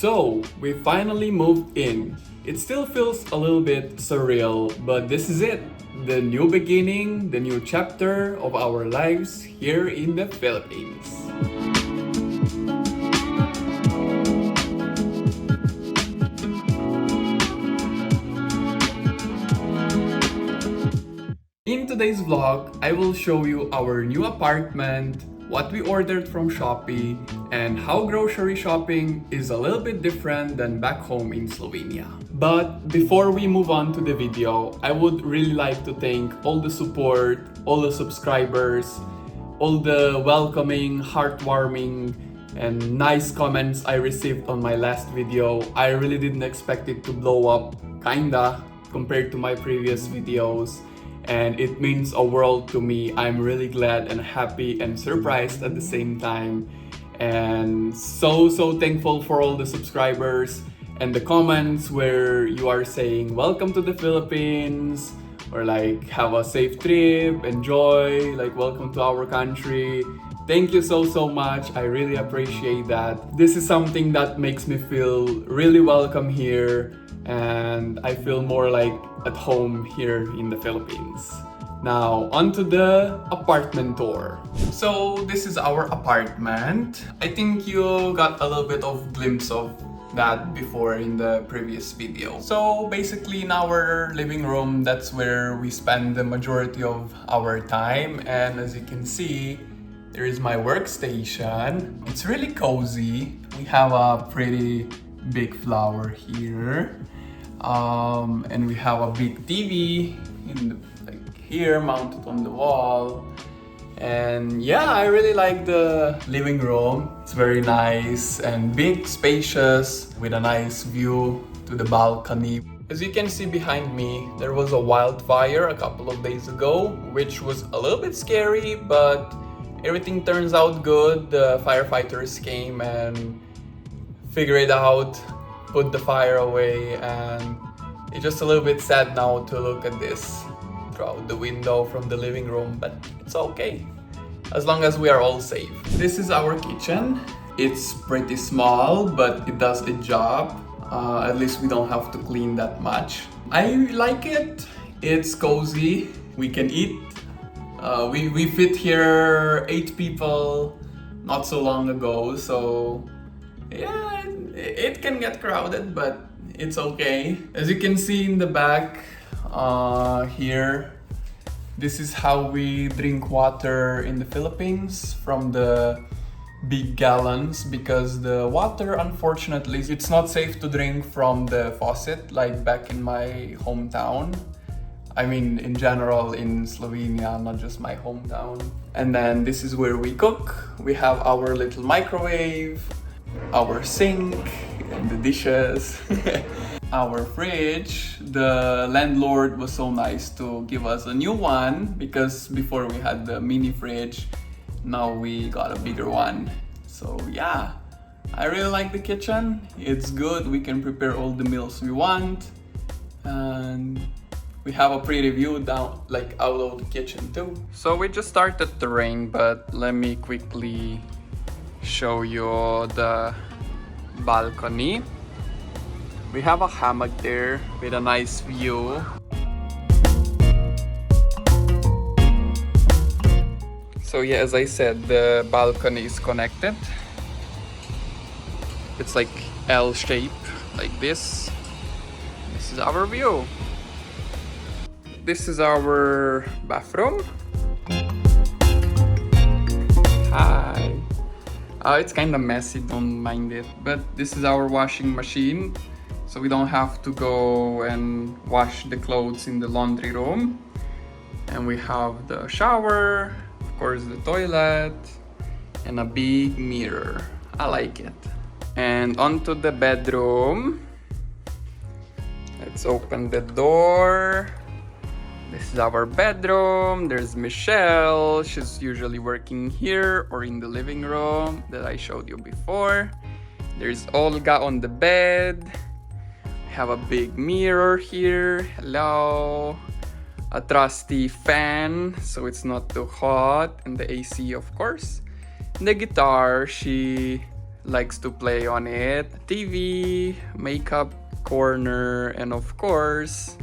So, we finally moved in. It still feels a little bit surreal, but this is it. The new beginning, the new chapter of our lives here in the Philippines. In today's vlog, I will show you our new apartment, what we ordered from Shopee, and how grocery shopping is a little bit different than back home in Slovenia. But before we move on to the video, I would really like to thank all the support, all the subscribers, all the welcoming, heartwarming, and nice comments I received on my last video. I really didn't expect it to blow up, kinda, compared to my previous videos. And it means a world to me. I'm really glad and happy and surprised at the same time. And so thankful for all the subscribers and the comments where you are saying welcome to the Philippines, or like have a safe trip, enjoy, like welcome to our country. Thank you so much. I really appreciate that. This is something that makes me feel really welcome here, and I feel more like at home here in the Philippines. Now, onto the apartment tour. So this is our apartment. I think you got a little bit of glimpse of that before in the previous video. So basically in our living room, that's where we spend the majority of our time. And as you can see, there is my workstation. It's really cozy. We have a pretty big flower here. And we have a big TV in the, like here, mounted on the wall. And yeah, I really like the living room. It's very nice and big, spacious, with a nice view to the balcony. As you can see behind me, there was a wildfire a couple of days ago, which was a little bit scary, but everything turns out good. The firefighters came and figured it out, put the fire away, and it's just a little bit sad now to look at this throughout the window from the living room, but it's okay as long as we are all safe. This is our kitchen. It's pretty small, but it does the job. At least we don't have to clean that much. I like it. It's cozy. We can eat. We fit here 8 people not so long ago, so yeah, it can get crowded, but it's okay. As you can see in the back here, this is how we drink water in the Philippines, from the big gallons, because the water, unfortunately, it's not safe to drink from the faucet like back in my hometown. I mean, in general in Slovenia, not just my hometown. And then this is where we cook. We have our little microwave, our sink, and the dishes. Our fridge. The landlord was so nice to give us a new one, because before we had the mini fridge, now we got a bigger one. So yeah, I really like the kitchen. It's good. We can prepare all the meals we want, and we have a pretty view down, like out of the kitchen too. So we just started to rain, but let me quickly show you the balcony. We have a hammock there with a nice view. So yeah, as I said, the balcony is connected. It's like L shape, like this. This is our view. This is our bathroom. Hi. It's kind of messy, don't mind it. But this is our washing machine, so we don't have to go and wash the clothes in the laundry room. And we have the shower, of course the toilet, and a big mirror. I like it. And onto the bedroom. Let's open the door. This is our bedroom. There's Michelle. She's usually working here or in the living room that I showed you before. There's Olga on the bed. We have a big mirror here. Hello. A trusty fan so it's not too hot. And the AC, of course. And the guitar, she likes to play on it. TV, makeup corner, and of course,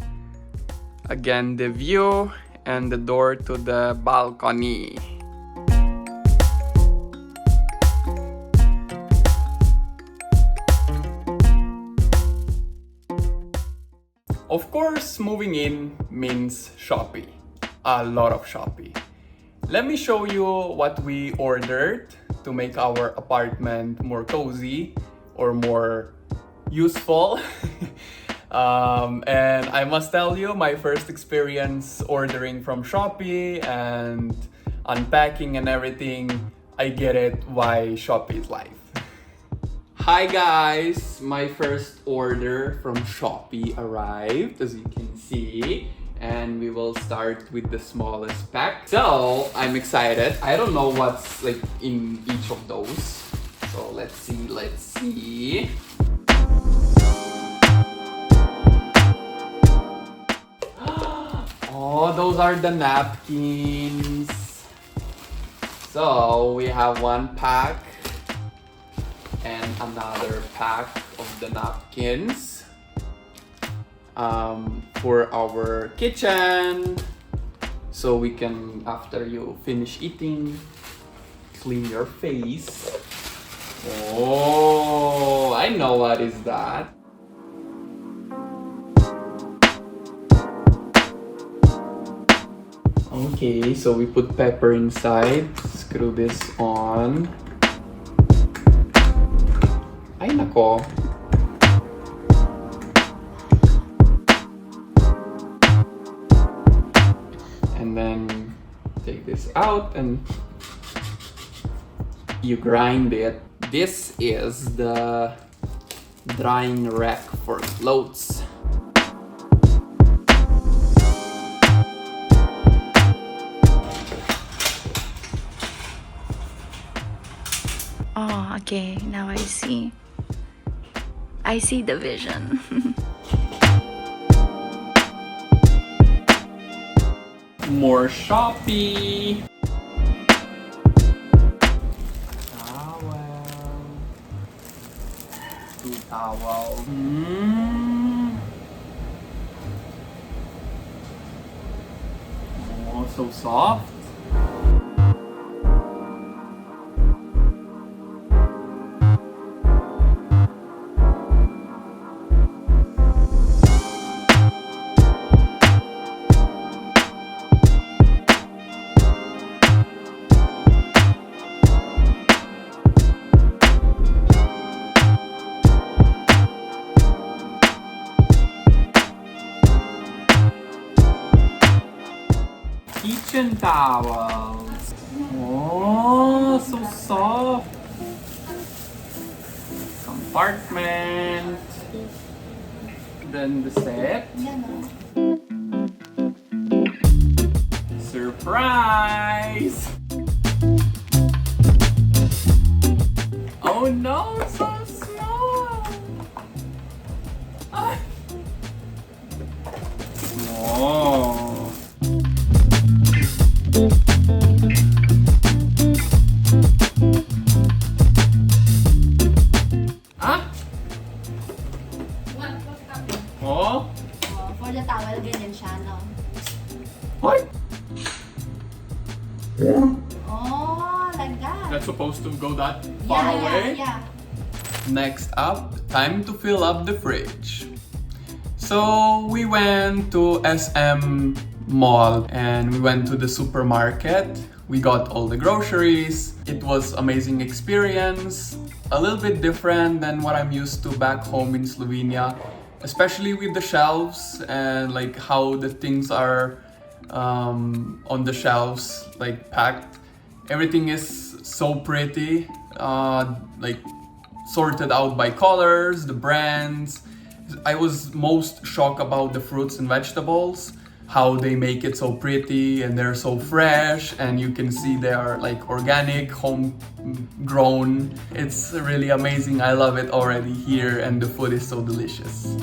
again, the view and the door to the balcony. Of course, moving in means Shopee. A lot of Shopee. Let me show you what we ordered to make our apartment more cozy or more useful. And I must tell you, my first experience ordering from Shopee and unpacking and everything, I get it why Shopee is life. Hi guys! My first order from Shopee arrived, as you can see. And we will start with the smallest pack. So, I'm excited. I don't know what's like in each of those. So, let's see. Oh, those are the napkins. So, we have one pack and another pack of the napkins for our kitchen, so we can, after you finish eating, clean your face. Oh, I know what is that. Okay, so we put pepper inside. Screw this on. Ay nako. And then take this out and you grind it. This is the drying rack for clothes. Oh, okay. Now I see. I see the vision. More Shopee. Towel. 2 towels. Oh, so soft. Kitchen towels. Oh, so soft. Compartment. Then the set. Surprise! Oh no, so small. Ah. Oh. Oh? For the towel, ganyan siya, no? What? Oh, like that. That's supposed to go that far away? Yeah. Next up, time to fill up the fridge. So we went to SM Mall and we went to the supermarket. We got all the groceries. It was amazing experience. A little bit different than what I'm used to back home in Slovenia, especially with the shelves and like how the things are on the shelves, like packed. Everything is so pretty, like sorted out by colors, the brands. I was most shocked about the fruits and vegetables, how they make it so pretty and they're so fresh, and you can see they are like organic, homegrown. It's really amazing. I love it already here, and the food is so delicious.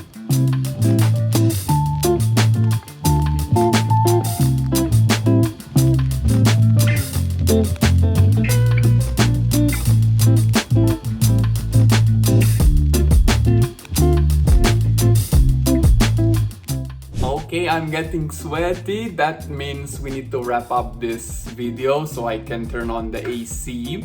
I'm getting sweaty. That means we need to wrap up this video so I can turn on the AC.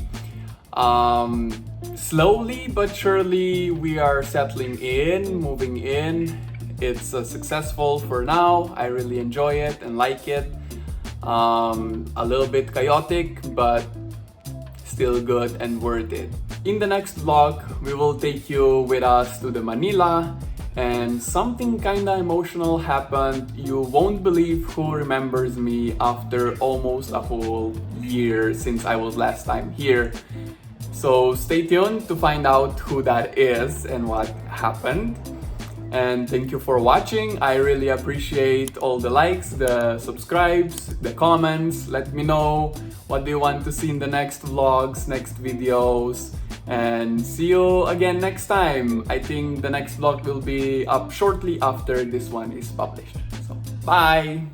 Slowly but surely we are settling in, moving in. It's successful for now. I really enjoy it and like it. A little bit chaotic, but still good and worth it. In the next vlog, we will take you with us to the Manila, and something kinda emotional happened. You won't believe who remembers me after almost a whole year since I was last time here. So stay tuned to find out who that is and what happened. And thank you for watching. I really appreciate all the likes, the subscribes, the comments. Let me know what do you want to see in the next vlogs, next videos. And see you again next time. I think the next vlog will be up shortly after this one is published. So, bye!